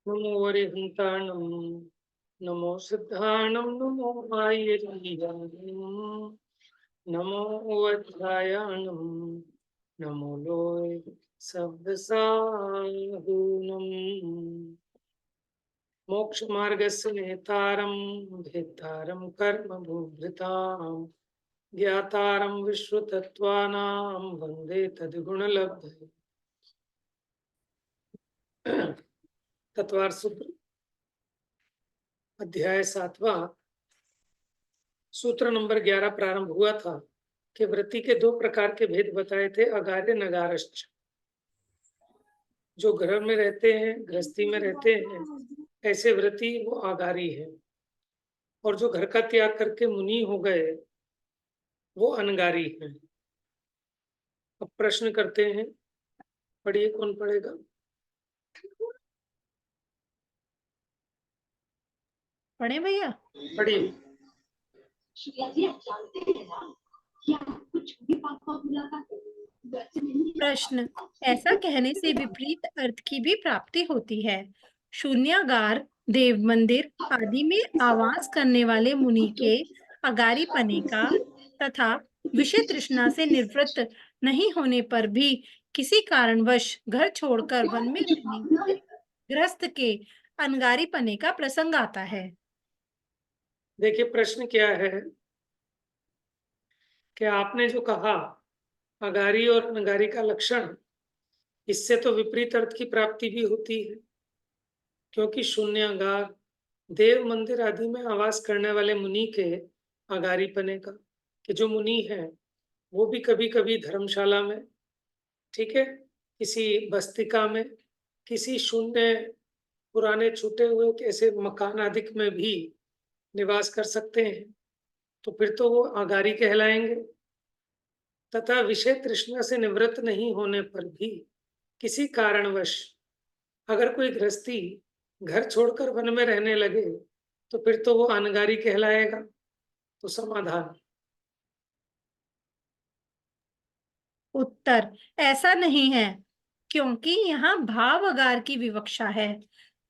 नमो वरिहंताणं नमो सिद्धाणं नमो आयर्याणं नमो वज्रायणं नमो लोय शब्दसाहूनम् मोक्ष मार्गस्य नेतारं भेतारं कर्म भूभृतां ज्ञातारं विश्वतत्त्वानां वन्दे तद्गुणलब्धये तत्वार सूत्र अध्याय 7वां सूत्र नंबर 11 प्रारंभ हुआ था कि वृत्ति के दो प्रकार के भेद बताए थे, अगार्य नगारश्च। जो घर में रहते हैं, गृहस्थी में रहते हैं, ऐसे वृत्ति वो आगारी है, और जो घर का त्याग करके मुनि हो गए वो अनगारी है। अब प्रश्न करते हैं, पढ़िए, कौन पढ़ेगा? पढ़े भैया? पढ़िए। प्रश्न, ऐसा कहने से विपरीत अर्थ की भी प्राप्ति होती है। शून्यागार, देव मंदिर आदि में आवास करने वाले मुनि के अगारी पने का तथा विषय तृष्णा से निवृत्त नहीं होने पर भी किसी कारणवश घर छोड़कर वन में रहने वाले गृहस्थ के अनगारी पने का प्रसंग आता है। देखिए, प्रश्न क्या है कि आपने जो कहा अगारी और अनगारी का लक्षण, इससे तो विपरीत अर्थ की प्राप्ति भी होती है, क्योंकि शून्यागार, देव मंदिर आदि में आवास करने वाले मुनि के अगारी पने का, कि जो मुनि है वो भी कभी कभी धर्मशाला में, ठीक है, किसी बस्तिका में, किसी शून्य पुराने छूटे हुए कैसे मकान आदि में भी निवास कर सकते हैं, तो फिर तो वो अगारी कहलाएंगे। तथा विषय तृष्णा से निवृत्त नहीं होने पर भी किसी कारणवश अगर कोई गृहस्थी घर छोड़कर वन में रहने लगे तो फिर तो वो अनगारी कहलाएगा। तो समाधान। उत्तर, ऐसा नहीं है, क्योंकि यहाँ भाव अगार की विवक्षा है।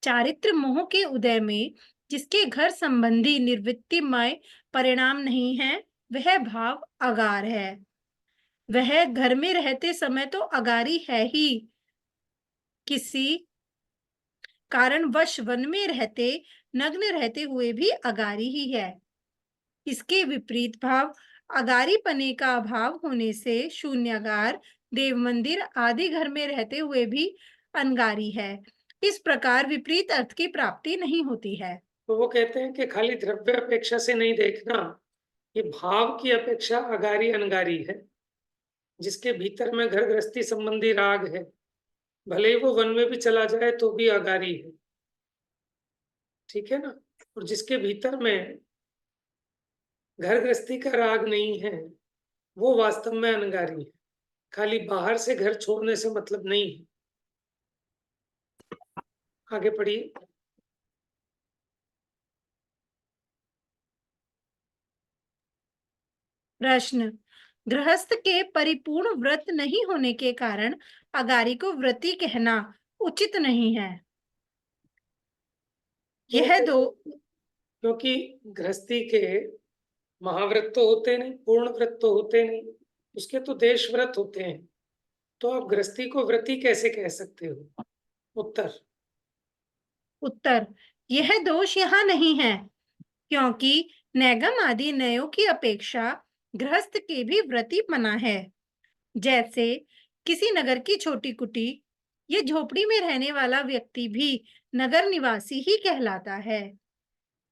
चारित्र मोह के उदय में जिसके घर संबंधी निर्वृत्तिमय परिणाम नहीं है, वह भाव अगार है। वह घर में रहते समय तो अगारी है ही, किसी कारणवश वन में रहते, नग्न रहते हुए भी अगारी ही है। इसके विपरीत भाव अगारी पने का अभाव होने से शून्यागार, देव मंदिर आदि घर में रहते हुए भी अनगारी है। इस प्रकार विपरीत अर्थ की प्राप्ति नहीं होती है। तो वो कहते हैं कि खाली द्रव्य अपेक्षा से नहीं देखना, ये भाव की अपेक्षा अगारी अनगारी है। जिसके भीतर में घर गृहस्थी संबंधी राग है, भले ही वो वन में भी चला जाए तो भी अगारी है, ठीक है ना। और जिसके भीतर में घर गृहस्थी का राग नहीं है वो वास्तव में अनगारी है। खाली बाहर से घर छोड़ने से मतलब नहीं है। आगे पढ़िए। प्रश्न, गृहस्थ के परिपूर्ण व्रत नहीं होने के कारण अगारी को व्रती कहना उचित नहीं है। यह दो क्योंकि गृहस्थी के महाव्रत तो होते नहीं, पूर्ण व्रत तो होते नहीं, उसके तो देश व्रत होते हैं, तो आप गृहस्थी को व्रती कैसे कह सकते हो? उत्तर, यह दोष यहाँ नहीं है, क्योंकि नैगम आदि नयों की अपेक्षा गृहस्थ के भी व्रती मना है। जैसे किसी नगर की छोटी कुटी या झोपड़ी में रहने वाला व्यक्ति भी नगर निवासी ही कहलाता है,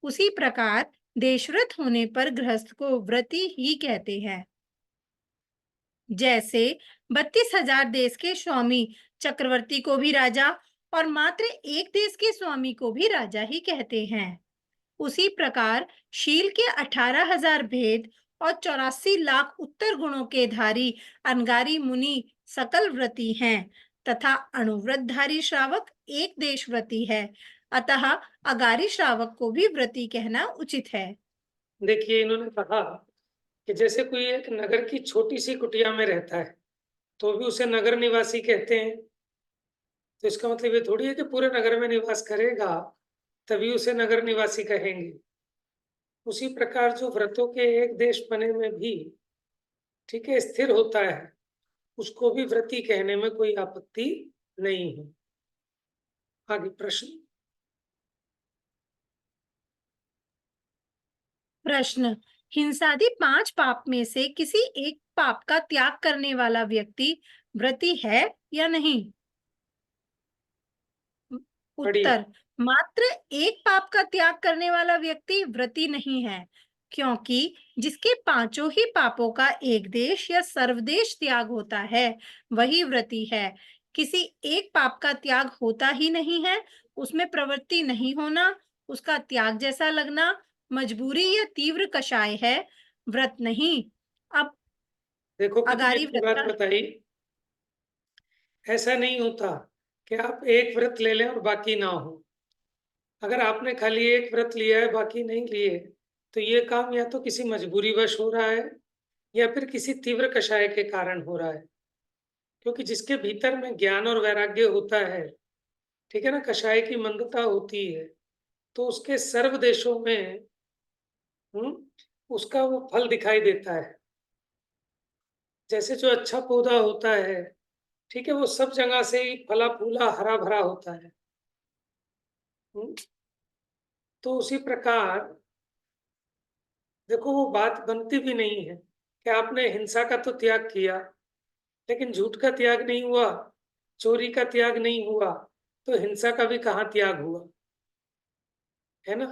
उसी प्रकार देशव्रत होने पर गृहस्थ को व्रती ही कहते हैं। जैसे 32,000 देश के स्वामी चक्रवर्ती को भी राजा और मात्र एक देश के स्वामी को भी राजा ही कहते हैं, उसी प्रकार शील के 18,000 भेद और 84 लाख उत्तर गुणों के धारी अनगारी मुनि सकल व्रती हैं, तथा अणुव्रतधारी श्रावक एक देश व्रती है। अतः अगारी श्रावक को भी व्रती कहना उचित है। देखिए, इन्होंने कहा कि जैसे कोई एक नगर की छोटी सी कुटिया में रहता है तो भी उसे नगर निवासी कहते हैं, तो इसका मतलब ये थोड़ी है कि पूरे नगर में निवास करेगा तभी उसे नगर निवासी कहेंगे। उसी प्रकार जो व्रतों के एक देश बने में भी, ठीक है, स्थिर होता है, उसको भी व्रती कहने में कोई आपत्ति नहीं है। आगे प्रश्न। प्रश्न, हिंसादि 5 पाप में से किसी एक पाप का त्याग करने वाला व्यक्ति व्रती है या नहीं? बढ़िया। उत्तर, मात्र एक पाप का त्याग करने वाला व्यक्ति व्रती नहीं है, क्योंकि जिसके पांचों ही पापों का एक देश या सर्वदेश त्याग होता है वही व्रती है। किसी एक पाप का त्याग होता ही नहीं है, उसमें प्रवृत्ति नहीं होना, उसका त्याग जैसा लगना मजबूरी या तीव्र कषाय है, व्रत नहीं। अब देखो कितनी अगारी अच्छी व्रत बात का बताई। ऐसा नहीं होता कि आप एक व्रत ले लें और बाकी ना हो। अगर आपने खाली एक व्रत लिया है बाकी नहीं लिए, तो ये काम या तो किसी मजबूरीवश हो रहा है या फिर किसी तीव्र कषाय के कारण हो रहा है। क्योंकि जिसके भीतर में ज्ञान और वैराग्य होता है, ठीक है ना, कषाय की मंदता होती है, तो उसके सर्व देशों में उसका वो फल दिखाई देता है। जैसे जो अच्छा पौधा होता है, ठीक है, वो सब जगह से ही फला फूला हरा भरा होता है। हम्म, तो उसी प्रकार देखो वो बात बनती भी नहीं है कि आपने हिंसा का तो त्याग किया लेकिन झूठ का त्याग नहीं हुआ, चोरी का त्याग नहीं हुआ, तो हिंसा का भी कहाँ त्याग हुआ, है ना।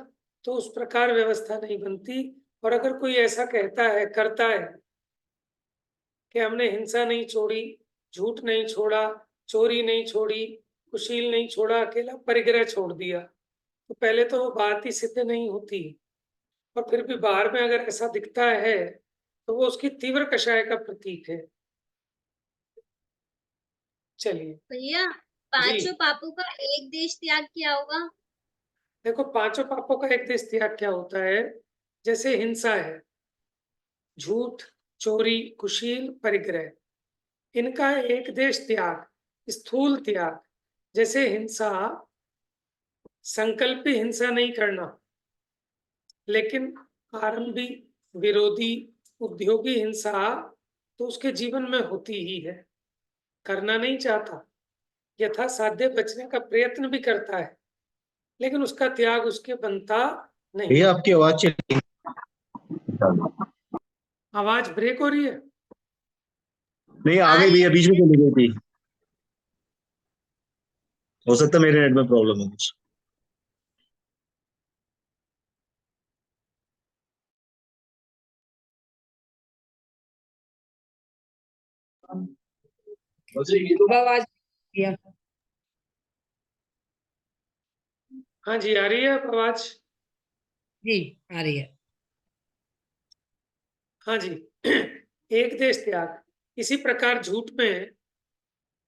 तो उस प्रकार व्यवस्था नहीं बनती। और अगर कोई ऐसा कहता है, करता है कि हमने हिंसा नहीं छोड़ी, झूठ नहीं छोड़ा, चोरी नहीं छोड़ी, कुशील नहीं छोड़ा, अकेला परिग्रह छोड़ दिया, तो पहले तो वो बात ही सिद्ध नहीं होती। और फिर भी बाहर में अगर ऐसा दिखता है तो वो उसकी तीव्र कषाय का प्रतीक है। चलिए। भैया, जी। पांचों पापों का एक देश त्याग क्या होगा? देखो पांचों पापों का एक देश त्याग क्या होता है। जैसे हिंसा है, झूठ, चोरी, कुशील, परिग्रह, इनका एक देश त्याग, स्थूल त्याग। जैसे हिंसा, संकल्पी हिंसा नहीं करना, लेकिन आरंभी, विरोधी, उद्योगी हिंसा तो उसके जीवन में होती ही है, करना नहीं चाहता, यथा साध्य बचने का प्रयत्न भी करता है, लेकिन उसका त्याग उसके बनता नहीं। भैया आपकी आवाज चली आवाज ब्रेक हो रही है। नहीं, आ गई भैया, बीच में चली गई थी। हो सकता है मेरे नेट में प्रॉब्लम है कुछ। आवाज भैया। हाँ जी, आ रही है अब आवाज। जी आ रही है। हाँ जी। एक देश त्याग। इसी प्रकार झूठ में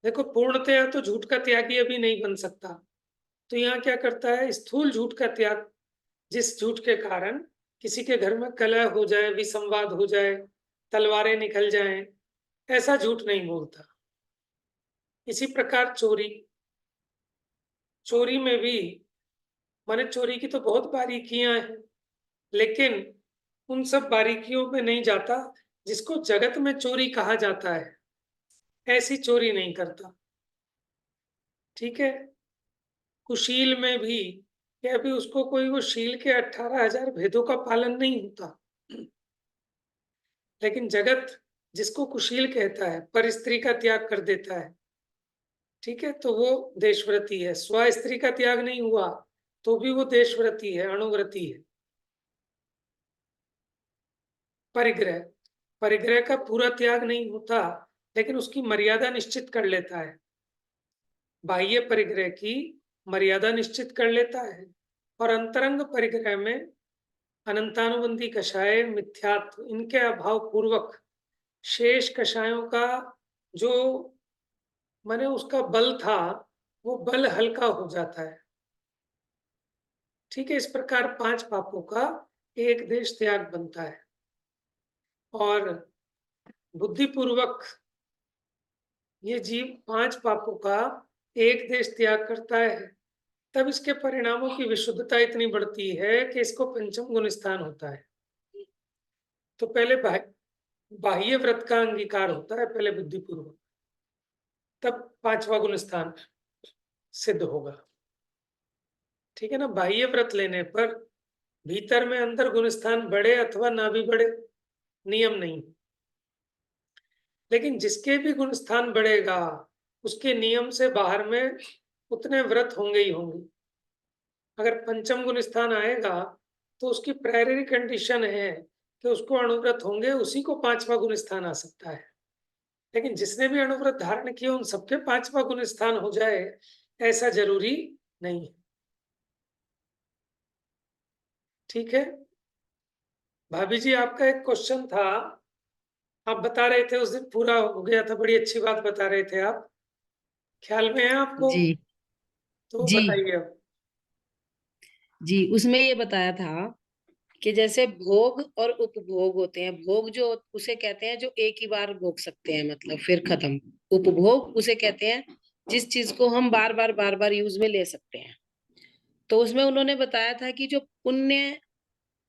देखो, पूर्णतया तो झूठ का त्यागी अभी नहीं बन सकता, तो यहाँ क्या करता है, स्थूल झूठ का त्याग। जिस झूठ के कारण किसी के घर में कलह हो जाए, विसंवाद हो जाए, तलवारें निकल जाएं, ऐसा झूठ नहीं बोलता। इसी प्रकार चोरी, चोरी में भी माने चोरी की तो बहुत बारीकियां हैं, लेकिन उन सब बारीकियों में नहीं जाता। जिसको जगत में चोरी कहा जाता है ऐसी चोरी नहीं करता, ठीक है। कुशील में भी क्या भी उसको कोई वो शील के 18,000 भेदों का पालन नहीं होता, लेकिन जगत जिसको कुशील कहता है, पर स्त्री का त्याग कर देता है, ठीक है, तो वो देशव्रती है। स्व स्त्री का त्याग नहीं हुआ तो भी वो देशव्रती है, अणुव्रती है। परिग्रह, परिग्रह का पूरा त्याग नहीं होता, लेकिन उसकी मर्यादा निश्चित कर लेता है। बाह्य परिग्रह की मर्यादा निश्चित कर लेता है, और अंतरंग परिग्रह में अनंतानुबंधी कषाय, मिथ्यात्व, इनके अभाव पूर्वक शेष कषायों का जो माने उसका बल था, वो बल हल्का हो जाता है, ठीक है। इस प्रकार 5 पापों का एक देश त्याग बनता है, और बुद्धिपूर्वक ये जीव 5 पापों का एक देश त्याग करता है तब इसके परिणामों की विशुद्धता इतनी बढ़ती है कि इसको पंचम गुण स्थान होता है। तो पहले बाह्य व्रत का अंगीकार होता है, पहले बुद्धिपूर्वक, तब पांचवा गुण स्थान सिद्ध होगा। ठीक है ना। बाह्य व्रत लेने पर भीतर में अंदर गुण स्थान बढ़े अथवा ना भी बढ़े, नियम नहीं। लेकिन जिसके भी गुण स्थान बढ़ेगा उसके नियम से बाहर में उतने व्रत होंगे ही होंगे। अगर पंचम गुण स्थान आएगा तो उसकी प्रायमरी कंडीशन है कि उसको अणुव्रत होंगे, उसी को पांचवा गुण स्थान आ सकता है। लेकिन जिसने भी अणुव्रत धारण किया उन सबके पांचवा गुण स्थान हो जाए ऐसा जरूरी नहीं है। ठीक है। भाभी जी, आपका एक क्वेश्चन था, आप बता रहे थे उस दिन पूरा हो गया था, बड़ी अच्छी बात बता रहे थे आप, ख्याल में है आपको? जी तो जी बताइए अब। जी, उसमें ये बताया था कि जैसे भोग और उपभोग होते हैं। भोग जो उसे कहते हैं जो एक ही बार भोग सकते हैं, मतलब फिर खत्म। उपभोग उसे कहते हैं जिस चीज को हम बार बार यूज में ले सकते हैं। तो उसमें उन्होंने बताया था कि जो पुण्य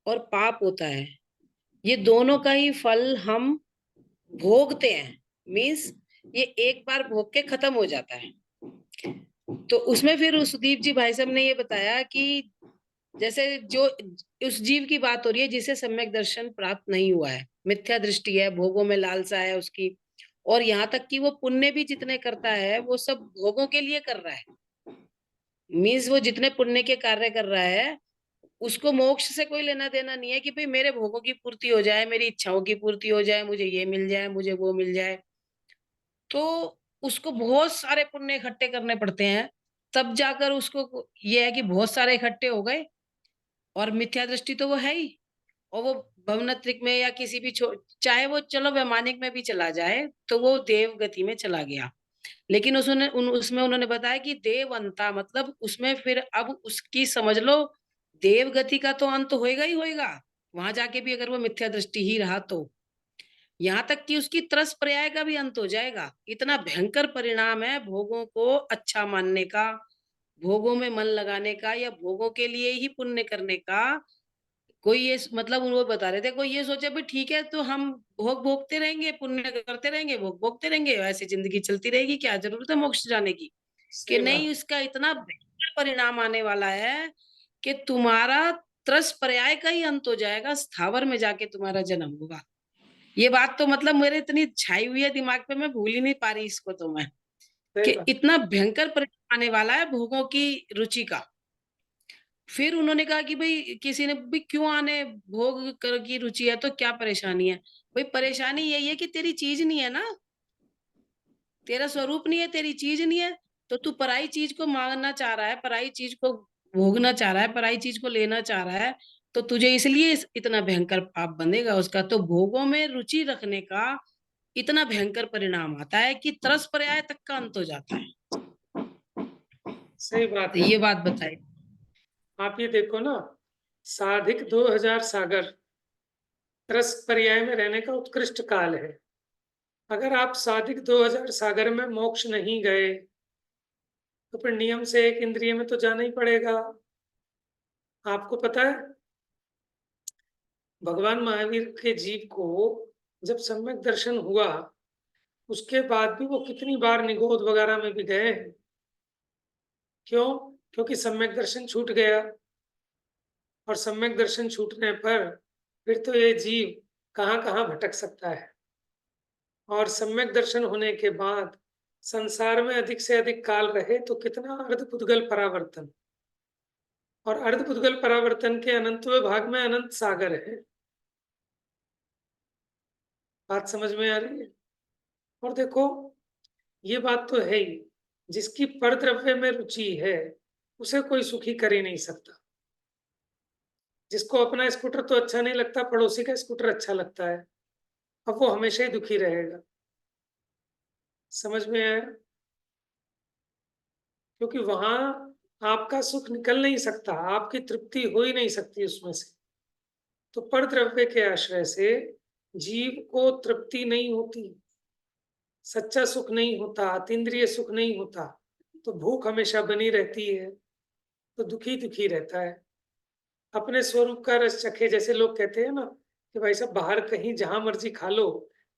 और पाप होता है, ये दोनों का ही फल हम भोगते हैं। मीन्स ये एक बार भोग के खत्म हो जाता है। तो उसमें फिर सुदीप जी भाई साहब ने ये बताया कि जैसे जो उस जीव की बात हो रही है जिसे सम्यक दर्शन प्राप्त नहीं हुआ है, मिथ्या दृष्टि है, भोगों में लालसा है उसकी, और यहाँ तक कि वो पुण्य भी जितने करता है वो सब भोगों के लिए कर रहा है। मीन्स वो जितने पुण्य के कार्य कर रहा है उसको मोक्ष से कोई लेना देना नहीं है कि भाई मेरे भोगों की पूर्ति हो जाए, मेरी इच्छाओं की पूर्ति हो जाए, मुझे ये मिल जाए, मुझे वो मिल जाए। तो उसको बहुत सारे पुण्य इकट्ठे करने पड़ते हैं, तब जाकर उसको ये है कि बहुत सारे इकट्ठे हो गए। और मिथ्या दृष्टि तो वो है ही, और वो भवनत्रिक में या किसी भी चाहे वो चलो वैमानिक में भी चला जाए तो वो देव गति में चला गया। लेकिन उसमें उन्होंने बताया कि देवंता मतलब उसमें फिर अब उसकी समझ लो देव गति का तो अंत होएगा ही होएगा, वहां जाके भी अगर वो मिथ्या दृष्टि ही रहा तो। यहाँ तक कि उसकी त्रस पर्याय का भी अंत हो जाएगा। इतना भयंकर परिणाम है भोगों को अच्छा मानने का, भोगों में मन लगाने का, या भोगों के लिए ही पुण्य करने का। कोई ये मतलब वो बता रहे थे, कोई ये सोचे भी ठीक है तो हम भोग भोगते रहेंगे, पुण्य करते रहेंगे, भोग भोगते रहेंगे, ऐसी जिंदगी चलती रहेगी, क्या जरूरत है मोक्ष जाने की। कि सही नहीं, बात। इसका इतना भयंकर परिणाम आने वाला है कि तुम्हारा त्रस पर्याय का ही अंत हो जाएगा, स्थावर में जाके तुम्हारा जन्म होगा। ये बात तो मतलब मेरे इतनी छाई हुई है दिमाग पे, मैं भूल ही नहीं पा रही इसको तो मैं, कि सही बात। इतना भयंकर परिणाम आने वाला है भोगों की रुचि का। फिर उन्होंने कहा कि भाई किसी ने भी क्यों आने भोग कर की रुचि है तो क्या परेशानी है? भाई परेशानी यही है कि तेरी चीज नहीं है ना, तेरा स्वरूप नहीं है, तेरी चीज नहीं है। तो तू पराई चीज को मांगना चाह रहा है, पराई चीज को भोगना चाह रहा है, पराई चीज को लेना चाह रहा है, तो तुझे इसलिए इतना भयंकर पाप बनेगा उसका। तो भोगों में रुचि रखने का इतना भयंकर परिणाम आता है कि तरस पर्याय तक का अंत हो जाता है। सही बात तो है। ये बात बताई। आप ये देखो ना, साधिक 2000 सागर त्रस पर्याय में रहने का उत्कृष्ट काल है। अगर आप साधिक 2000 सागर में मोक्ष नहीं गए तो फिर नियम से एक इंद्रिय में तो जाना ही पड़ेगा। आपको पता है भगवान महावीर के जीव को जब सम्यक दर्शन हुआ उसके बाद भी वो कितनी बार निगोद वगैरह में भी गए हैं। क्यों? क्योंकि सम्यक दर्शन छूट गया, और सम्यक दर्शन छूटने पर फिर तो ये जीव कहाँ कहाँ भटक सकता है। और सम्यक दर्शन होने के बाद संसार में अधिक से अधिक काल रहे तो कितना अर्धपुद्गल परावर्तन, और अर्धपुद्गल परावर्तन के अनंतवें भाग में अनंत सागर है। बात समझ में आ रही है? और देखो ये बात तो है ही, जिसकी परद्रव्य में रुचि है उसे कोई सुखी कर ही नहीं सकता। जिसको अपना स्कूटर तो अच्छा नहीं लगता, पड़ोसी का स्कूटर अच्छा लगता है, अब वो हमेशा ही दुखी रहेगा। समझ में आया? क्योंकि वहां आपका सुख निकल नहीं सकता, आपकी तृप्ति हो ही नहीं सकती उसमें से। तो परद्रव्य के आश्रय से जीव को तृप्ति नहीं होती, सच्चा सुख नहीं होता, अतीन्द्रिय सुख नहीं होता। तो भूख हमेशा बनी रहती है, तो दुखी दुखी रहता है। अपने स्वरूप का रस चखे, जैसे लोग कहते हैं ना कि भाई साहब बाहर कहीं जहां मर्जी खा लो,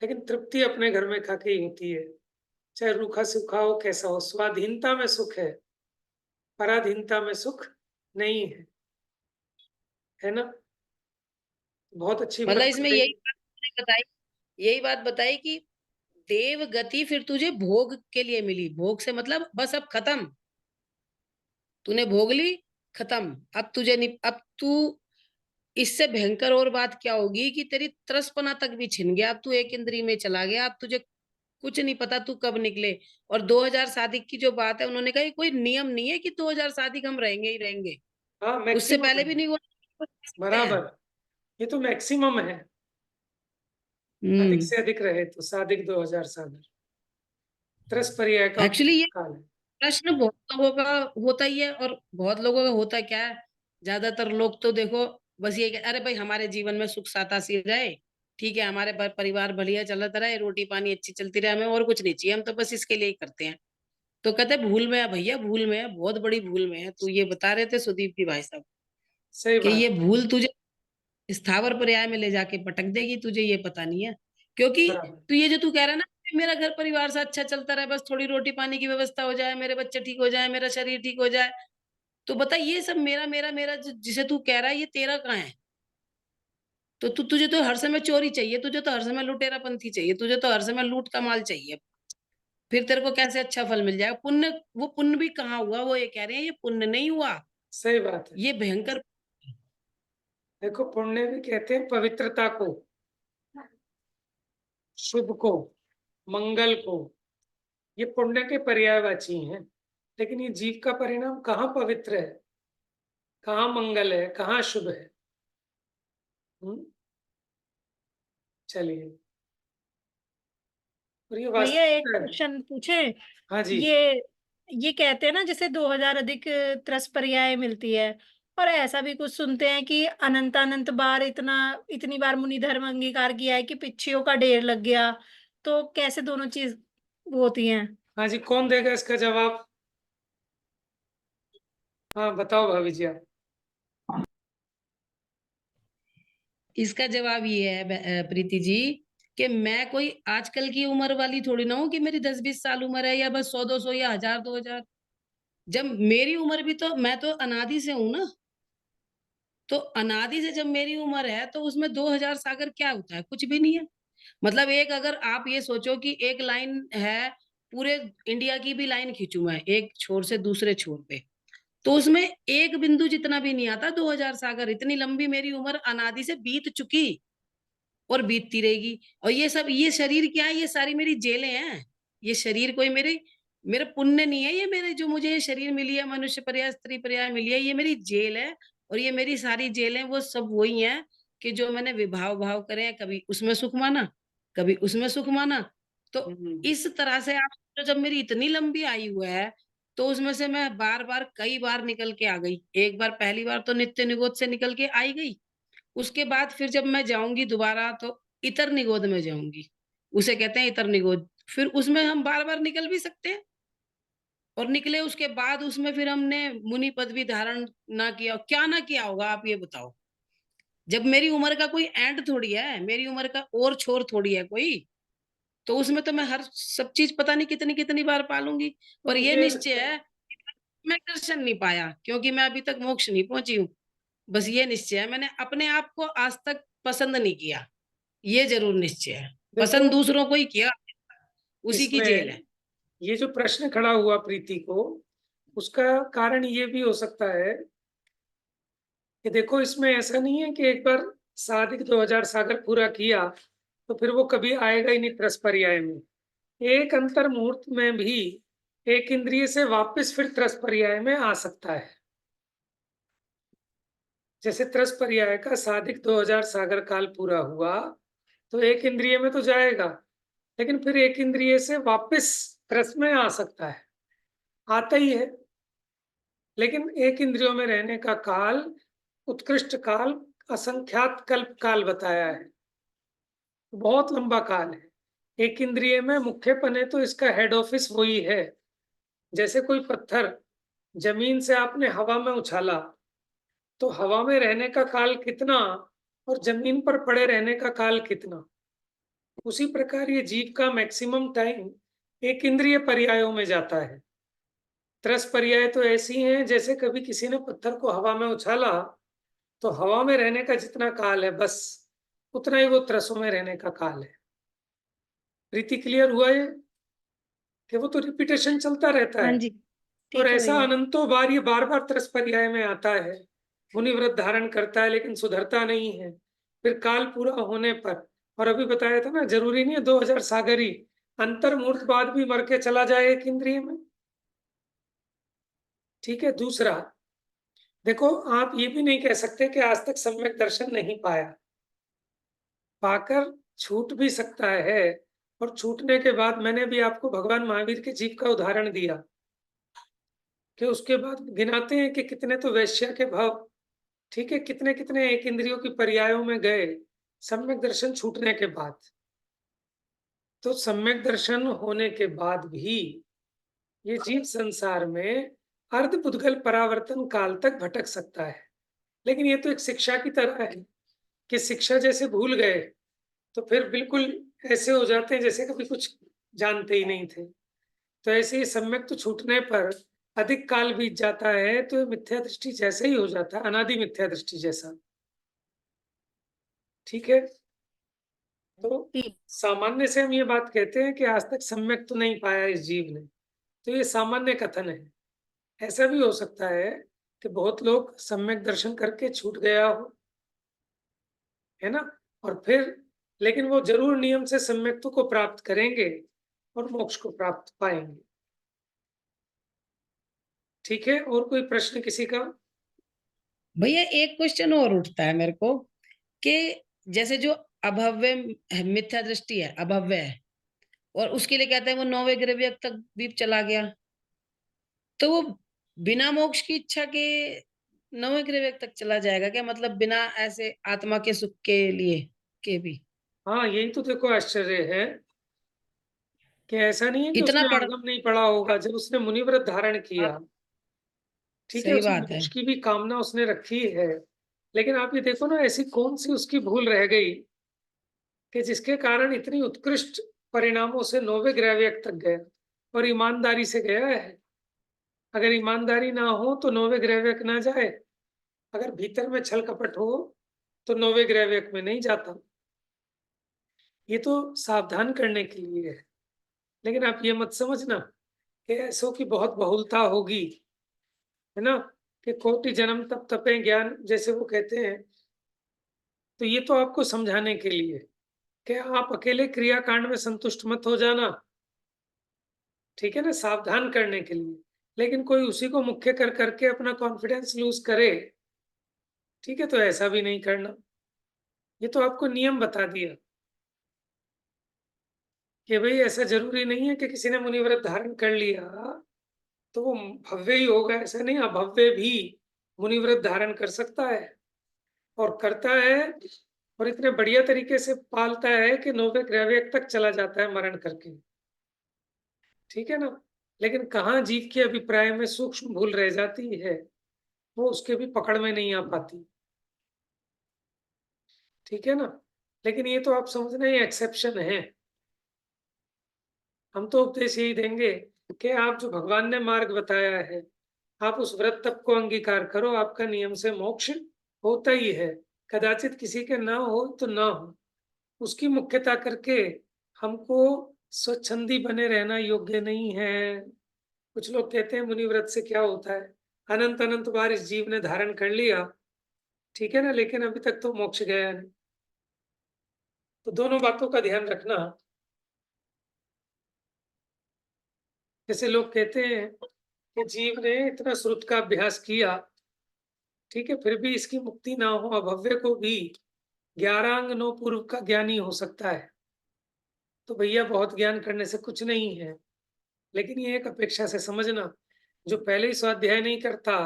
लेकिन तृप्ति अपने घर में खा के ही होती है। चाहे रूखा सूखा हो, कैसा हो, स्वाधीनता में सुख है, पराधीनता में सुख नहीं है ना। बहुत अच्छी मतलब बात इसमें बताई। यही बात बताई कि देव गति फिर तुझे भोग के लिए मिली। भोग से मतलब बस अब खत्म, तूने भोग ली, खत्म। अब तुझे नहीं, अब तू, इससे भयंकर और बात क्या होगी कि तेरी त्रसपना तक भी छिन गया। अब तू एक इंद्री में चला गया, अब तुझे कुछ नहीं पता तू कब निकले। और 2000 सादिक की जो बात है, उन्होंने कहा ये कोई नियम नहीं है कि 2000 सादिक हम रहेंगे ही रहेंगे, हाँ, उससे मैक्सिमम पहले है, भी नहीं हो सकते हैं। बराबर। ये तो मैक्सिमम है, अधिक हम्म। से अधिक रहे तो सादिक 2000 सागर, त्रस पर्याय का एक्चुअली ये काल है। प्रश्न बहुत लोगों का होता ही है, और बहुत लोगों का होता क्या है, ज्यादातर लोग तो देखो बस ये अरे भाई हमारे जीवन में सुख साता सी रहे, ठीक है, हमारे परिवार बढ़िया चलता रहे, रोटी पानी अच्छी चलती रहे, हमें और कुछ नहीं चाहिए, हम तो बस इसके लिए ही करते हैं। तो कहते हैं भूल में है भैया, भूल में है, बहुत बड़ी भूल में है। तो ये बता रहे थे सुदीप जी भाई साहब सही कि ये बात, भूल तुझे स्थावर पर्याय में ले जाके पटक देगी, तुझे ये पता नहीं है। क्योंकि बराबर। तू ये जो तू कह रहा है ना, मेरा घर परिवार से अच्छा चलता रहे, बस थोड़ी रोटी पानी की व्यवस्था हो जाए, मेरे बच्चे ठीक हो जाए, मेरा शरीर ठीक हो जाए, तो बता ये सब मेरा मेरा मेरा जिसे तू कह रहा है, ये तेरा कहाँ है? तो तुझे तो हर समय चोरी चाहिए, तुझे तो हर समय लुटेरापंथी चाहिए, तुझे तो हर समय लूट का माल चाहिए। फिर तेरे को कैसे अच्छा फल मिल जाएगा? पुण्य, वो पुण्य भी कहाँ हुआ? वो ये कह रहे हैं ये पुण्य नहीं हुआ, सही बात है। ये भयंकर। देखो, पुण्य भी कहते हैं पवित्रता को, शुभ को, मंगल को, ये पुण्य के पर्यायवाची हैं। लेकिन ये जीव का परिणाम कहाँ पवित्र है, कहाँ मंगल है, कहाँ शुभ है? चलिए, और ये भैया एक वास्तविकता है। क्वेश्चन पूछे। हाँ जी। ये ये कहते हैं ना जैसे 2000 अधिक त्रस पर्याय मिलती है, और ऐसा भी कुछ सुनते हैं कि अनंत अनंत बार इतनी बार मुनि धर्म अंगीकार किया है कि पिच्चियों का ढेर लग गया। तो कैसे दोनों चीज वो होती हैं? हाँ जी, कौन देगा इसका जवाब? हाँ, बताओ भाभी जी आप। इसका जवाब ये है प्रीति जी, कि मैं कोई आजकल की उम्र वाली थोड़ी ना हूँ कि मेरी 10-20 साल उम्र है, या बस 100-200 या 1000-2000। जब मेरी उम्र भी, तो मैं तो अनादि से हूं ना। तो अनादि से जब मेरी उम्र है, तो उसमें 2000 सागर क्या होता है? कुछ भी नहीं है। मतलब एक, अगर आप ये सोचो कि एक लाइन है, पूरे इंडिया की भी लाइन खींचू मैं एक छोर से दूसरे छोर पे, तो उसमें एक बिंदु जितना भी नहीं आता 2000 सागर। इतनी लंबी मेरी उम्र अनादि से बीत चुकी और बीतती रहेगी। और ये सब, ये शरीर क्या है? ये सारी मेरी जेलें हैं। ये शरीर कोई मेरे मेरे पुण्य नहीं है। ये मेरे जो मुझे ये शरीर मिली है, मनुष्य पर्याय स्त्री पर्याय मिली है, ये मेरी जेल है। और ये मेरी सारी जेलें वो सब वही हैं कि जो मैंने विभाव भाव करे हैं, कभी उसमें सुख माना, कभी उसमें सुख माना। तो हम्म, इस तरह से आप तो, जब मेरी इतनी लंबी आयु है, तो उसमें से मैं बार बार कई बार निकल के आ गई। एक बार, पहली बार तो नित्य निगोद से निकल के आई गई। उसके बाद फिर जब मैं जाऊंगी दोबारा, तो इतर निगोद में जाऊंगी, उसे कहते हैं इतर निगोद। फिर उसमें हम बार बार निकल भी सकते हैं। और निकले उसके बाद उसमें फिर हमने मुनि पदवी धारण ना किया, क्या ना किया होगा आप ये बताओ? जब मेरी उम्र का कोई एंड थोड़ी है, मेरी उम्र का और छोर थोड़ी है कोई, तो उसमें तो मैं हर सब चीज पता नहीं कितनी कितनी बार पालूंगी। पर तो ये ये निश्चय है कि मैं कृष्ण नहीं पाया, क्योंकि मैं अभी तक मोक्ष नहीं पहुंची हूँ। बस ये निश्चय है, मैंने अपने आप को आज तक पसंद नहीं किया, ये जरूर निश्चय है। देखो, पसंद दूसरों को ही किया, उसी की जेल इसमें है। ये जो प्रश्न खड़ा हुआ प्रीति को, उसका कारण ये भी हो सकता है कि देखो, इसमें ऐसा नहीं है कि एक बार सादिक 2000 सागर पूरा किया तो फिर वो कभी आएगा ही नहीं त्रस पर्याय में। एक अंतर मुहूर्त में भी एक इंद्रिय से वापस फिर त्रस पर्याय में आ सकता है। जैसे त्रस पर्याय का सादिक 2000 सागर काल पूरा हुआ तो एक इंद्रिय में तो जाएगा, लेकिन फिर एक इंद्रिय से वापस त्रस में आ सकता है, आता ही है। लेकिन एक इंद्रियों में रहने का काल, उत्कृष्ट काल, असंख्यात कल्प काल बताया है, बहुत लंबा काल है। एक इंद्रिय में मुख्य पने तो इसका हेड ऑफिस वही है, जैसे कोई पत्थर जमीन से आपने हवा में उछाला, तो हवा में रहने का काल कितना और जमीन पर पड़े रहने का काल कितना। उसी प्रकार ये जीव का मैक्सिमम टाइम एक इंद्रिय पर्यायों में जाता है। त्रस पर्याय तो ऐसी हैं जैसे कभी किसी ने पत्थर को हवा में उछाला, तो हवा में रहने का जितना काल है बस उतना ही वो त्रसों में रहने का काल है। प्रीति क्लियर हुआ ये कि वो तो रिपीटेशन चलता रहता हाँ है जी, और ठीक है ऐसा भैया। अनंतों बार ये बार बार त्रस पर्याय में आता है। मुनिव्रत धारण करता है लेकिन सुधरता नहीं है, फिर काल पूरा होने पर, और अभी बताया था ना, जरूरी नहीं है 2000 सागरी, अंतर्मूर्त बाद भी मर के चला जाए एक इंद्रिय में। ठीक है। दूसरा, देखो आप ये भी नहीं कह सकते कि आज तक सम्यक दर्शन नहीं पाया। पाकर छूट भी सकता है, और छूटने के बाद मैंने भी आपको भगवान महावीर के जीव का उदाहरण दिया कि उसके बाद गिनाते हैं कि कितने तो वैश्य के भाव, ठीक है, कितने कितने एक इंद्रियों की पर्यायों में गए सम्यक दर्शन छूटने के बाद। तो सम्यक दर्शन होने के बाद भी ये जीव संसार में अर्ध पुद्गल परावर्तन काल तक भटक सकता है। लेकिन ये तो एक शिक्षा की तरह है कि शिक्षा जैसे भूल गए तो फिर बिल्कुल ऐसे हो जाते हैं जैसे कभी कुछ जानते ही नहीं थे। तो ऐसे ही सम्यक तो छूटने पर अधिक काल बीत जाता है तो मिथ्या दृष्टि जैसे ही हो जाता है, अनादि मिथ्या दृष्टि जैसा। ठीक है। तो ठीक। सामान्य से हम ये बात कहते हैं कि आज तक सम्यक तो नहीं पाया इस जीव ने, तो ये सामान्य कथन है। ऐसा भी हो सकता है कि बहुत लोग सम्यक दर्शन करके छूट गया हो, है ना, और फिर लेकिन वो जरूर नियम से सम्यक्त्व को प्राप्त करेंगे और मोक्ष को प्राप्त पाएंगे। ठीक है। और कोई प्रश्न किसी का? भैया एक क्वेश्चन और उठता है मेरे को कि जैसे जो अभव्य मिथ्या दृष्टि है, अभव्य है, और उसके लिए कहते हैं वो 9वें ग्रह तक भी चला गया, तो वो बिना मोक्ष की इच्छा के 9वें ग्रह तक चला जाएगा क्या? मतलब बिना ऐसे आत्मा के सुख के लिए के भी? हाँ, यही तो देखो आश्चर्य है कि ऐसा नहीं है कि इतना उसने पढ़ आगम नहीं पढ़ा होगा। जब उसने मुनिव्रत धारण हाँ, किया, ठीक है, सही उसने बात है। मोक्ष की भी कामना उसने रखी है, लेकिन आप ये देखो ना, ऐसी कौन सी उसकी भूल रह गई कि जिसके कारण इतनी उत्कृष्ट परिणामों से 9वें ग्रह तक गया, और ईमानदारी से गया है। अगर ईमानदारी ना हो तो 9वें ग्रह ना जाए, अगर भीतर में छल कपट हो तो 9वें ग्रह में नहीं जाता। ये तो सावधान करने के लिए है। लेकिन आप ये मत समझना कि ऐसों की बहुत बहुलता होगी, है ना, कि कोटि जन्म तप तपे ज्ञान जैसे वो कहते हैं। तो ये तो आपको समझाने के लिए कि आप अकेले क्रियाकांड में संतुष्ट मत हो जाना, ठीक है ना, सावधान करने के लिए। लेकिन कोई उसी को मुख्य कर करके अपना कॉन्फिडेंस लूज करे, ठीक है, तो ऐसा भी नहीं करना। ये तो आपको नियम बता दिया कि भाई ऐसा जरूरी नहीं है कि किसी ने मुनिव्रत धारण कर लिया तो वो भव्य ही होगा। ऐसा नहीं, अभव्य भी मुनिव्रत धारण कर सकता है और करता है, और इतने बढ़िया तरीके से पालता है कि 9वें ग्रह तक चला जाता है मरण करके। ठीक है ना। लेकिन कहाँ जीव के अभिप्राय में सूक्ष्म भूल रह जाती है, वो उसके भी पकड़ में नहीं आ पाती। ठीक है ना। लेकिन ये तो आप समझना, ये एक्सेप्शन है। हम तो उपदेश यही देंगे कि आप जो भगवान ने मार्ग बताया है, आप उस व्रत तप को अंगीकार करो, आपका नियम से मोक्ष होता ही है। कदाचित किसी के ना हो तो ना हो, उसकी मुख्यता करके हमको स्वच्छंदी बने रहना योग्य नहीं है। कुछ लोग कहते हैं मुनिव्रत से क्या होता है, अनंत अनंत बार इस जीव ने धारण कर लिया, ठीक है ना, लेकिन अभी तक तो मोक्ष गया नहीं। तो दोनों बातों का ध्यान रखना। जैसे लोग कहते हैं कि जीव ने इतना श्रुत का अभ्यास किया, ठीक है, फिर भी इसकी मुक्ति ना हो, अभव्य को भी 11 अंग 9 पूर्व का ज्ञानी हो सकता है। तो भैया बहुत ज्ञान करने से कुछ नहीं है, लेकिन ये एक अपेक्षा से समझना, जो पहले ही स्वाध्याय नहीं करता,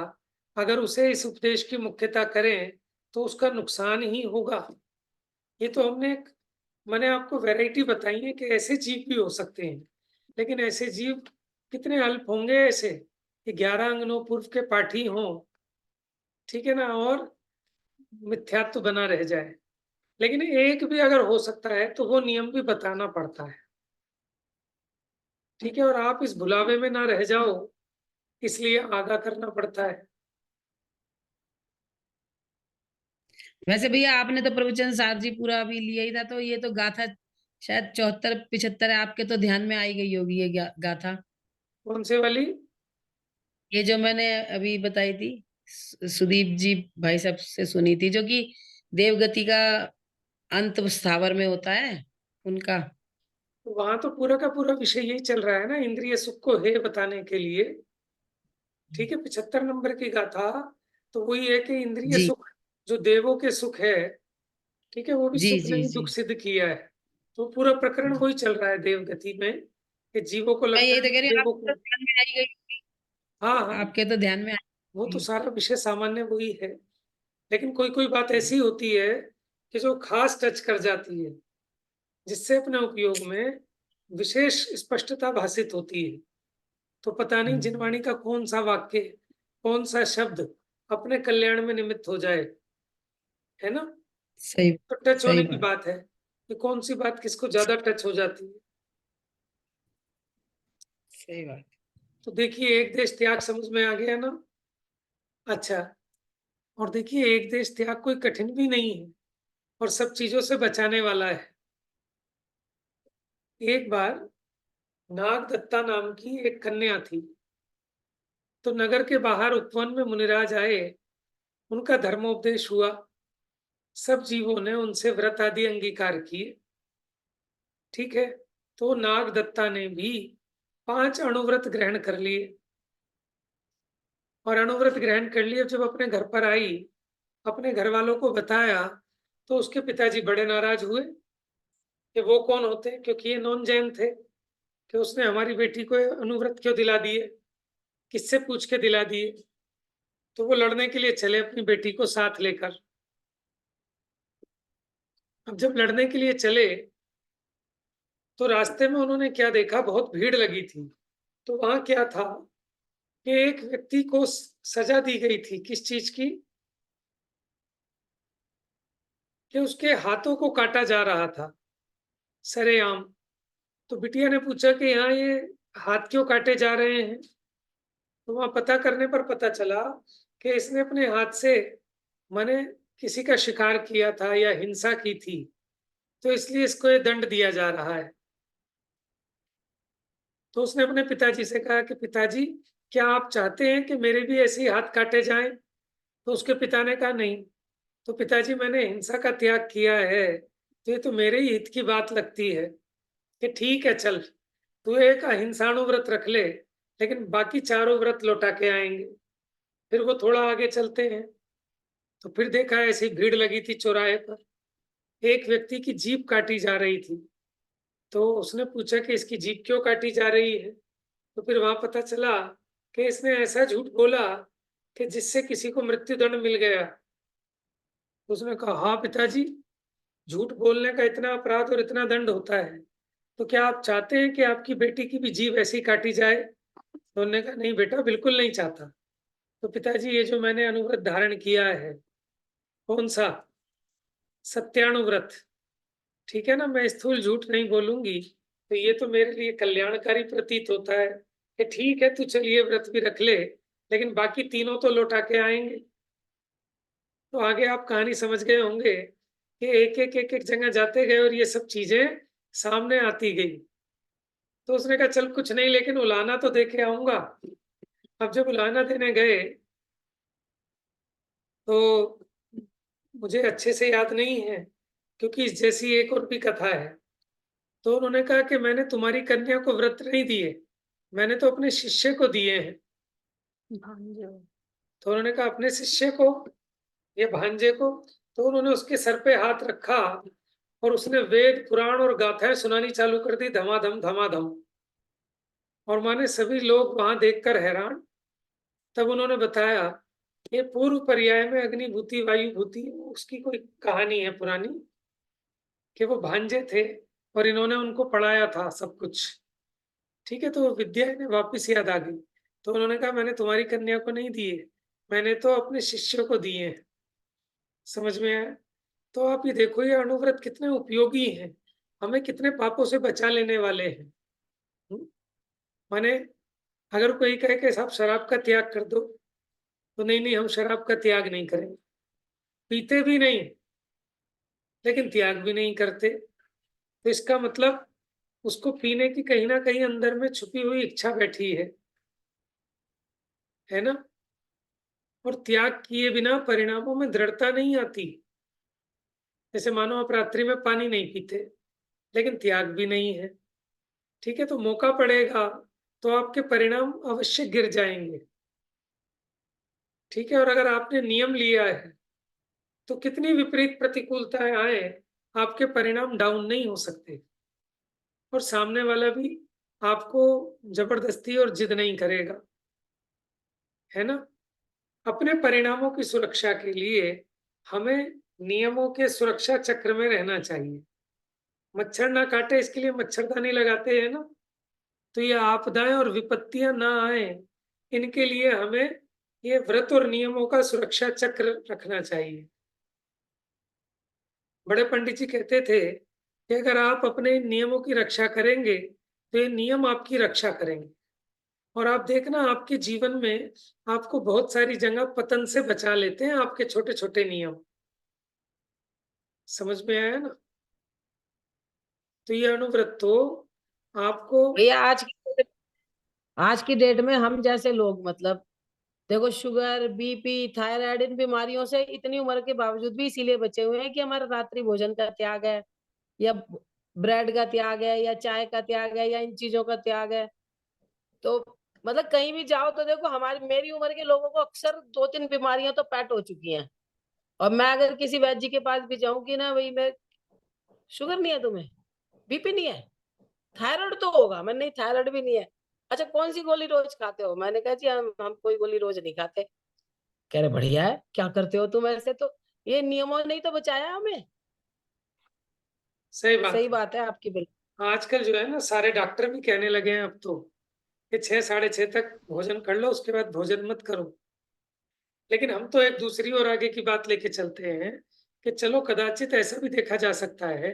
अगर उसे इस उपदेश की मुख्यता करें तो उसका नुकसान ही होगा। ये तो मैंने आपको वैरायटी बताई है कि ऐसे जीव भी हो सकते हैं, लेकिन ऐसे जीव कितने अल्प होंगे ऐसे कि 11 अंगनों पूर्व के पाठी हों, ठीक है ना, और मिथ्यात्व बना रह जाए। लेकिन एक भी अगर हो सकता है तो वो नियम भी बताना पड़ता है, ठीक है, और आप इस भुलावे में ना रह जाओ, इसलिए आगाह करना पड़ता है। वैसे भैया आपने तो प्रवचन सार जी पूरा अभी लिया ही था, तो ये तो गाथा शायद 74-75 आपके तो ध्यान में आई गई होगी ये गाथा, कौन से वाली? ये जो मैंने अभी बताई थी, सुदीप जी भाई साहब से सुनी थी, जो कि देवगति का अंत स्थावर में होता है उनका। तो वहां तो पूरा का पूरा विषय यही चल रहा है ना, इंद्रिय सुख को हे बताने के लिए, ठीक है। 75 नंबर की गाथा तो वही है कि इंद्रिय जी सुख जो देवों के सुख है, ठीक है, वो भी जी सुख जी नहीं जी। दुख सिद्ध किया है। तो पूरा प्रकरण वही चल रहा है देवगति में, कि जीवों को मैं लगता यही है तो कह कि रही हूँ, देवों आपके को, तो ध्यान में आई गई, हाँ हाँ, आपके तो ध्यान में आई वो तो गई। सारा विषय सामान्य वही है। लेकिन कोई कोई बात ऐसी होती है कि जो खास टच कर जाती है, जिससे अपने उपयोग में विशेष स्पष्टता भासित होती है। तो पता नहीं जिनवाणी का कौन सा वाक्य, कौन सा शब्द अपने कल्याण में निमित्त हो जाए, है ना। सही तो टच सही होने की बात। बात है कि कौन सी बात किसको ज्यादा टच हो जाती है। सही बात। तो देखिए एक देश त्याग समझ में आ गया ना। अच्छा, और देखिए एक देश त्याग कोई कठिन भी नहीं है और सब चीजों से बचाने वाला है। एक बार नाग दत्ता नाम की एक कन्या थी। तो नगर के बाहर उपवन में मुनिराज आए, उनका धर्मोपदेश हुआ। सब जीवों ने उनसे व्रत आदि अंगीकार किए, ठीक है। तो नाग दत्ता ने भी 5 अणुव्रत ग्रहण कर लिए, और अणुव्रत ग्रहण कर लिए। जब अपने घर पर आई, अपने घर वालों को बताया, तो उसके पिताजी बड़े नाराज हुए कि वो कौन होते हैं, क्योंकि ये नॉन जैन थे, कि उसने हमारी बेटी को अनुव्रत क्यों दिला दिए, किससे पूछ के दिला दिए। तो वो लड़ने के लिए चले अपनी बेटी को साथ लेकर। अब जब लड़ने के लिए चले, तो रास्ते में उन्होंने क्या देखा, बहुत भीड़ लगी थी। तो वहां क्या था कि एक व्यक्ति को सजा दी गई थी, किस चीज की, कि उसके हाथों को काटा जा रहा था सरेआम। तो बिटिया ने पूछा कि यहाँ ये हाथ क्यों काटे जा रहे हैं। तो वहां पता करने पर पता चला कि इसने अपने हाथ से, माने, किसी का शिकार किया था या हिंसा की थी, तो इसलिए इसको ये दंड दिया जा रहा है। तो उसने अपने पिताजी से कहा कि पिताजी, क्या आप चाहते हैं कि मेरे भी ऐसे ही हाथ काटे जाएं? तो उसके पिता ने कहा नहीं। तो पिताजी, मैंने हिंसा का त्याग किया है, तो ये तो मेरे ही हित की बात लगती है कि ठीक है, चल तू एक अहिंसाणु व्रत रख ले, लेकिन बाकी चारों व्रत लौटा के आएंगे। फिर वो थोड़ा आगे चलते हैं, तो फिर देखा ऐसी भीड़ लगी थी चौराहे पर, एक व्यक्ति की जीभ काटी जा रही थी। तो उसने पूछा कि इसकी जीभ क्यों काटी जा रही है। तो फिर वहां पता चला कि इसने ऐसा झूठ बोला कि जिससे किसी को मृत्युदंड मिल गया। तो उसने कहा, हाँ पिताजी, झूठ बोलने का इतना अपराध और इतना दंड होता है, तो क्या आप चाहते हैं कि आपकी बेटी की भी जीभ ऐसी काटी जाए? तो उन्होंने कहा, नहीं बेटा, बिल्कुल नहीं चाहता। तो पिताजी, ये जो मैंने अनुव्रत धारण किया है, कौन सा? सत्यानुव्रत, ठीक है ना, मैं स्थूल झूठ नहीं बोलूंगी। तो ये तो मेरे लिए कल्याणकारी प्रतीत होता है कि ठीक है, तू चलिए व्रत भी रख ले, लेकिन बाकी तीनों तो लौटा के आएंगे। तो आगे आप कहानी समझ गए होंगे कि एक एक जगह जाते गए और ये सब चीजें सामने आती गई। तो उसने कहा, चल कुछ नहीं, लेकिन उलाना तो दे के आऊंगा। अब जब उलाना देने गए, तो मुझे अच्छे से याद नहीं है, क्योंकि इस जैसी एक और भी कथा है। तो उन्होंने कहा कि मैंने तुम्हारी कन्या को व्रत नहीं दिए, मैंने तो अपने शिष्य को दिए हैं। तो उन्होंने कहा, अपने शिष्य को या भांजे को? तो उन्होंने उसके सर पे हाथ रखा, और उसने वेद पुराण और गाथाएं सुनानी चालू कर दी, धमाधम धमाधम। और माने सभी लोग वहां देखकर हैरान। तब उन्होंने बताया, ये पूर्व पर्याय में अग्निभूति वायुभूति उसकी कोई कहानी है पुरानी, कि वो भांजे थे और इन्होंने उनको पढ़ाया था सब कुछ। ठीक है, तो वो विद्या इन्हें वापस याद आ गई। तो उन्होंने कहा मैंने तुम्हारी कन्या को नहीं दी है, मैंने तो अपने शिष्यों को दिए हैं। समझ में आया? तो आप ये देखो ये अणुव्रत कितने उपयोगी हैं, हमें कितने पापों से बचा लेने वाले हैं। माने अगर कोई कहे कि साहब शराब का त्याग कर दो, तो नहीं नहीं हम शराब का त्याग नहीं करेंगे, पीते भी नहीं लेकिन त्याग भी नहीं करते, तो इसका मतलब उसको पीने की कहीं ना कहीं अंदर में छुपी हुई इच्छा बैठी है ना। और त्याग किए बिना परिणामों में दृढ़ता नहीं आती। जैसे मानो आप रात्रि में पानी नहीं पीते लेकिन त्याग भी नहीं है, ठीक है, तो मौका पड़ेगा तो आपके परिणाम अवश्य गिर जाएंगे। ठीक है, और अगर आपने नियम लिया है तो कितनी विपरीत प्रतिकूलताएं आए, आपके परिणाम डाउन नहीं हो सकते और सामने वाला भी आपको जबरदस्ती और जिद नहीं करेगा, है ना। अपने परिणामों की सुरक्षा के लिए हमें नियमों के सुरक्षा चक्र में रहना चाहिए। मच्छर ना काटे इसके लिए मच्छरदानी लगाते हैं ना, तो ये आपदाएं और विपत्तियां ना आए इनके लिए हमें ये व्रत और नियमों का सुरक्षा चक्र रखना चाहिए। बड़े पंडित जी कहते थे कि अगर आप अपने नियमों की रक्षा करेंगे तो ये नियम आपकी रक्षा करेंगे, और आप देखना आपके जीवन में आपको बहुत सारी जगह पतन से बचा लेते हैं आपके छोटे छोटे नियम। समझ में आया ना। तो ये अणुव्रत तो आपको भैया आज की डेट में हम जैसे लोग मतलब देखो शुगर बीपी थायराइड इन बीमारियों से इतनी उम्र के बावजूद भी इसीलिए बचे हुए हैं कि हमारा रात्रि भोजन का त्याग है या ब्रेड का त्याग है या चाय का त्याग है या इन चीजों का त्याग है। तो मतलब कहीं भी जाओ तो देखो हमारी मेरी उम्र के लोगों को अक्सर 2-3 बीमारियां तो पैट हो चुकी हैं। और मैं अगर किसी वैद्य जी के पास भी जाऊं कि ना भाई मैं शुगर नहीं है तुम्हें बीपी नहीं है थायराइड तो होगा मैं नहीं थायराइड भी नहीं है। अच्छा कौन सी गोली रोज खाते हो मैंने कहा जी हम कोई गोली रोज नहीं खाते। कह रहे बढ़िया है क्या करते हो तुम ऐसे तो ये नियमों ने ही तो बचाया हमें। सही बात सही है। बात है आपकी बिल्कुल। आजकल जो है ना सारे डॉक्टर भी कहने लगे हैं अब तो कि 6 साढ़े 6 तक भोजन कर लो, उसके बाद भोजन मत करो। लेकिन हम तो एक दूसरी और आगे की बात लेके चलते हैं कि चलो कदाचित ऐसा भी देखा जा सकता है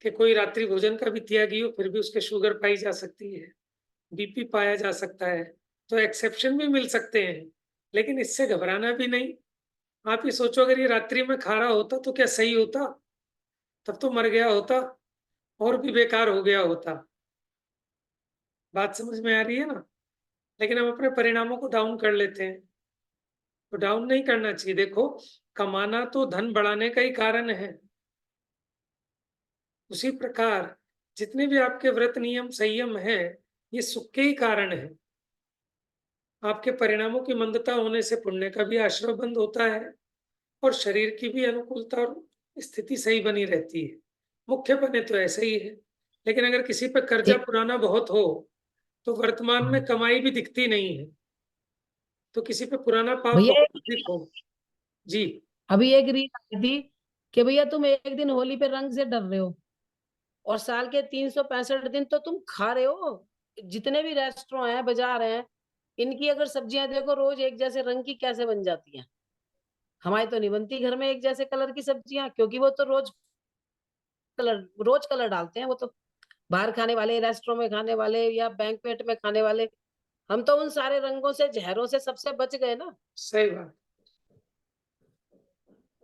कि कोई रात्रि भोजन का भी त्यागी हो फिर भी उसके शुगर पाई जा सकती है, बीपी पाया जा सकता है, तो एक्सेप्शन भी मिल सकते हैं। लेकिन इससे घबराना भी नहीं। आप ये सोचो अगर ये रात्रि में खा रहा होता तो क्या सही होता? तब तो मर गया होता और भी बेकार हो गया होता। बात समझ में आ रही है ना। लेकिन हम अपने परिणामों को डाउन कर लेते हैं, तो डाउन नहीं करना चाहिए। देखो कमाना तो धन बढ़ाने का ही कारण है, उसी प्रकार जितने भी आपके व्रत नियम संयम है ये सुख के ही कारण है। आपके परिणामों की मंदता होने से पुण्य का भी आश्रय बंद होता है और शरीर की भी अनुकूलता और स्थिति सही बनी रहती है। मुख्य बने तो ऐसे ही है। लेकिन अगर किसी पर कर्जा ठीक पुराना बहुत हो तो वर्तमान में कमाई भी दिखती नहीं है, तो किसी पे पुराना पाप भैया बहुत अधिक हो। जी। अभी एक रील आई थी कि भैया तुम एक दिन होली पे रंग से डर रहे हो और साल के 365 दिन तो तुम खा रहे हो। जितने भी रेस्टोरेंट हैं बाजार हैं इनकी अगर सब्जियां देखो रोज एक जैसे रंग की कैसे बन जाती हैं। हमारी तो नहीं बनती घर में एक जैसे कलर की सब्जियां क्योंकि वो तो रोज कलर डालते हैं वो तो बाहर खाने वाले रेस्टोरेंट में खाने वाले या बैंक्वेट में खाने वाले। हम तो उन सारे रंगों से जहरों से सबसे बच गए ना। सही बात।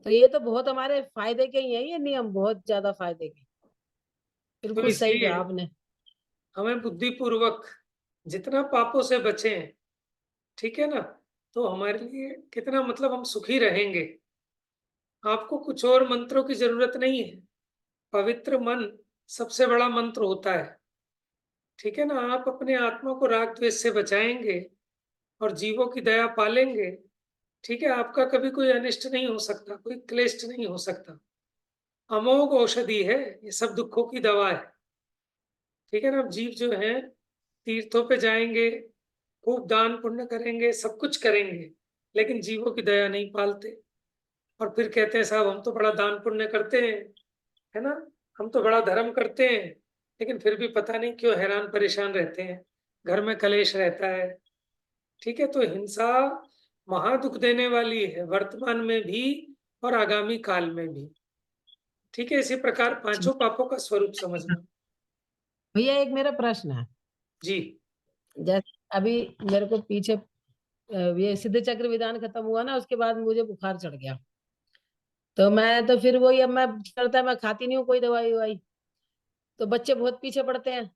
तो ये तो बहुत हमारे फायदे के ही है ये नियम बहुत ज्यादा फायदे के। तो बिल्कुल सही इसलिए कहा आपने। हमें बुद्धिपूर्वक जितना पापों से बचें, ठीक है ना, तो हमारे लिए कितना मतलब हम सुखी रहेंगे। आपको कुछ और मंत्रों की जरूरत नहीं है, पवित्र मन सबसे बड़ा मंत्र होता है। ठीक है ना, आप अपने आत्मा को राग द्वेष से बचाएंगे और जीवों की दया पालेंगे, ठीक है, आपका कभी कोई अनिष्ट नहीं हो सकता, कोई क्लेश नहीं हो सकता। अमोघ औषधि है, ये सब दुखों की दवा है। ठीक है ना। अब जीव जो है तीर्थों पे जाएंगे, खूब दान पुण्य करेंगे, सब कुछ करेंगे, लेकिन जीवों की दया नहीं पालते और फिर कहते हैं साहब हम तो बड़ा दान पुण्य करते हैं, है ना, हम तो बड़ा धर्म करते हैं, लेकिन फिर भी पता नहीं क्यों हैरान परेशान रहते हैं, घर में कलेश रहता है। ठीक है, तो हिंसा महादुख देने वाली है, वर्तमान में भी और आगामी काल में भी। ठीक है, इसी प्रकार पांचों पापों का स्वरूप समझना। भैया एक मेरा प्रश्न है। जी। जैसे अभी मेरे को पीछे ये सिद्ध चक्र विधान खत्म हुआ ना, उसके बाद मुझे बुखार चढ़ गया। तो मैं तो फिर वही, अब मैं चलता है, मैं खाती नहीं हूँ कोई दवाई ववाई। तो बच्चे बहुत पीछे पड़ते हैं,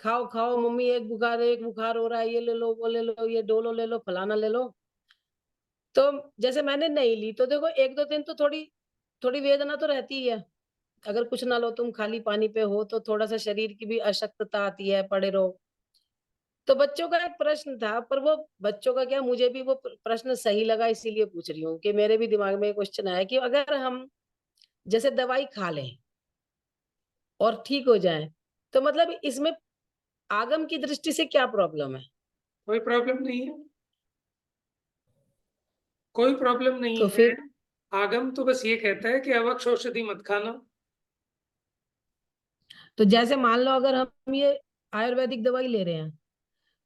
खाओ खाओ मम्मी, एक बुखार हो रहा है, ये ले लो, वो ले लो, ये डोलो ले लो, फलाना ले लो। तो जैसे मैंने नहीं ली तो देखो, एक दो दिन तो थोड़ी थोड़ी वेदना तो रहती ही है। अगर कुछ ना लो, तुम खाली पानी पे हो, तो थोड़ा सा शरीर की भी अशक्तता आती है, पड़े रहो। तो बच्चों का एक प्रश्न था, पर वो बच्चों का क्या, मुझे भी वो प्रश्न सही लगा, इसीलिए पूछ रही हूँ कि मेरे भी दिमाग में क्वेश्चन आया कि अगर हम जैसे दवाई खा लें और ठीक हो जाए, तो मतलब इसमें आगम की दृष्टि से क्या प्रॉब्लम है? कोई प्रॉब्लम नहीं है, कोई प्रॉब्लम नहीं तो है। फिर आगम तो बस ये कहता है कि अवक्ष औषधि मत खाना। तो जैसे मान लो अगर हम ये आयुर्वेदिक दवाई ले रहे हैं,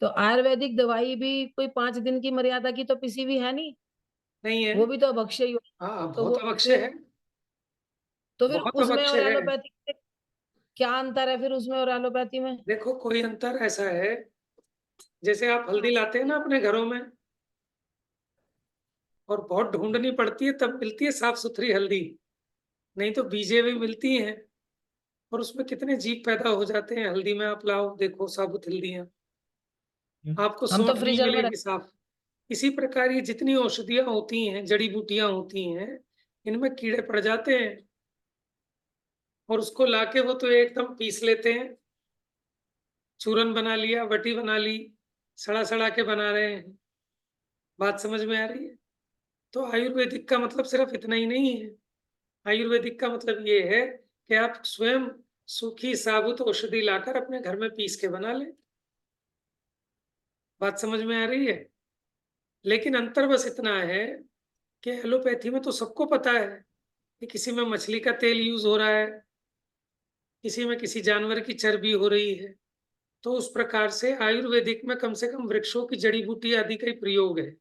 तो आयुर्वेदिक दवाई भी कोई 5 दिन की मर्यादा की तो पिसी भी है नहीं, नहीं है। वो भी तो अभक्ष्य ही हो। हाँ, तो बहुत वो अवश्य फिर है, तो फिर बहुत उसमें और अवश्य है। एलोपैथी में क्या अंतर है फिर, उसमें और एलोपैथी में? देखो, कोई अंतर ऐसा है, जैसे आप हल्दी लाते हैं ना अपने घरों में, और बहुत ढूंढनी पड़ती है तब मिलती है साफ सुथरी हल्दी, नहीं तो बीजे भी मिलती हैं, और उसमें कितने जीव पैदा हो जाते हैं। हल्दी में आप लाओ, देखो साबुत हल्दियां, आपको हम तो सोंठ नहीं फ्रीजर में मिलेगी साफ। इसी प्रकार ये जितनी औषधियां होती हैं, जड़ी बूटियां होती हैं, इनमें कीड़े पड़ जाते हैं, और उसको लाके वो तो एकदम पीस लेते हैं, चूरन बना लिया, वटी बना ली, सड़ा सड़ा के बना रहे हैं। बात समझ में आ रही है? तो आयुर्वेदिक का मतलब सिर्फ इतना ही नहीं है। आयुर्वेदिक का मतलब ये है कि आप स्वयं सूखी साबुत औषधि लाकर अपने घर में पीस के बना लें। बात समझ में आ रही है? लेकिन अंतर बस इतना है कि एलोपैथी में तो सबको पता है कि किसी में मछली का तेल यूज हो रहा है, किसी में किसी जानवर की चर्बी हो रही है। तो उस प्रकार से आयुर्वेदिक में कम से कम वृक्षों की जड़ी बूटी आदि का ही प्रयोग है,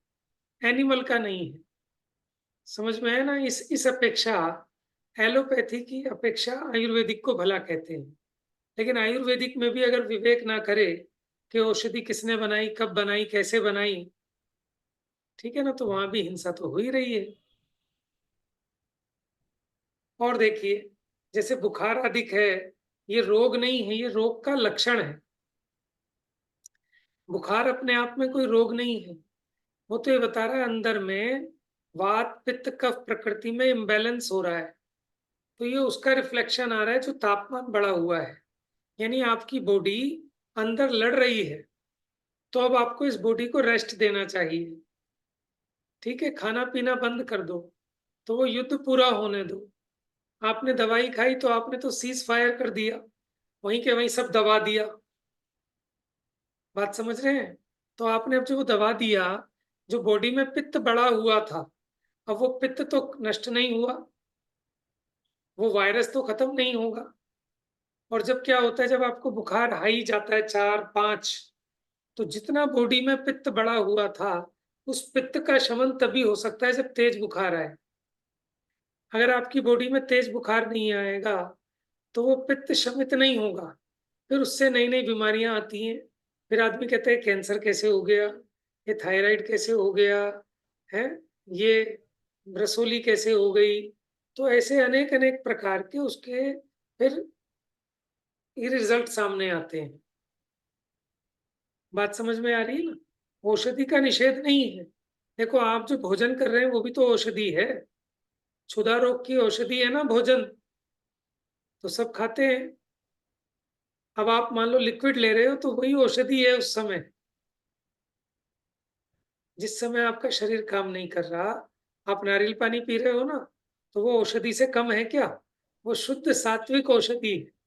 एनिमल का नहीं है। समझ में है ना? इस अपेक्षा, एलोपैथी की अपेक्षा आयुर्वेदिक को भला कहते हैं। लेकिन आयुर्वेदिक में भी अगर विवेक ना करे कि औषधि किसने बनाई, कब बनाई, कैसे बनाई, ठीक है ना, तो वहां भी हिंसा तो हो ही रही है। और देखिए, जैसे बुखार अधिक है, ये रोग नहीं है, ये रोग का लक्षण है। बुखार अपने आप में कोई रोग नहीं है, वो तो ये बता रहा है अंदर में वात पित्त कफ प्रकृति में इम्बैलेंस हो रहा है। तो ये उसका रिफ्लेक्शन आ रहा है जो तापमान बढ़ा हुआ है, यानी आपकी बॉडी अंदर लड़ रही है। तो अब आपको इस बॉडी को रेस्ट देना चाहिए। ठीक है, खाना पीना बंद कर दो, तो वो युद्ध पूरा होने दो। आपने दवाई खाई तो आपने तो सीज फायर कर दिया, वहीं के वहीं सब दबा दिया। बात समझ रहे हैं? तो आपने अब जो दबा दिया, जो बॉडी में पित्त बढ़ा हुआ था, अब वो पित्त तो नष्ट नहीं हुआ, वो वायरस तो खत्म नहीं होगा। और जब क्या होता है, जब आपको बुखार हाई जाता है 4-5, तो जितना बॉडी में पित्त बढ़ा हुआ था, उस पित्त का शमन तभी हो सकता है जब तेज बुखार आए। अगर आपकी बॉडी में तेज बुखार नहीं आएगा, तो वो पित्त शमित नहीं होगा, फिर उससे नई नई बीमारियां आती हैं। फिर आदमी कहते हैं कैंसर कैसे हो गया, ये थायराइड कैसे हो गया है, ये रसोली कैसे हो गई। तो ऐसे अनेक अनेक प्रकार के उसके फिर ये रिजल्ट सामने आते हैं। बात समझ में आ रही है ना? औषधि का निषेध नहीं है। देखो, आप जो भोजन कर रहे हैं वो भी तो औषधि है, क्षुधा रोग की औषधि है ना भोजन, तो सब खाते हैं। अब आप मान लो लिक्विड ले रहे हो तो वही औषधि है उस समय, जिस समय आपका शरीर काम नहीं कर रहा। आप नारियल पानी पी रहे हो ना, तो वो औषधि से कम है क्या? वो शुद्ध सात्विक औषधि है।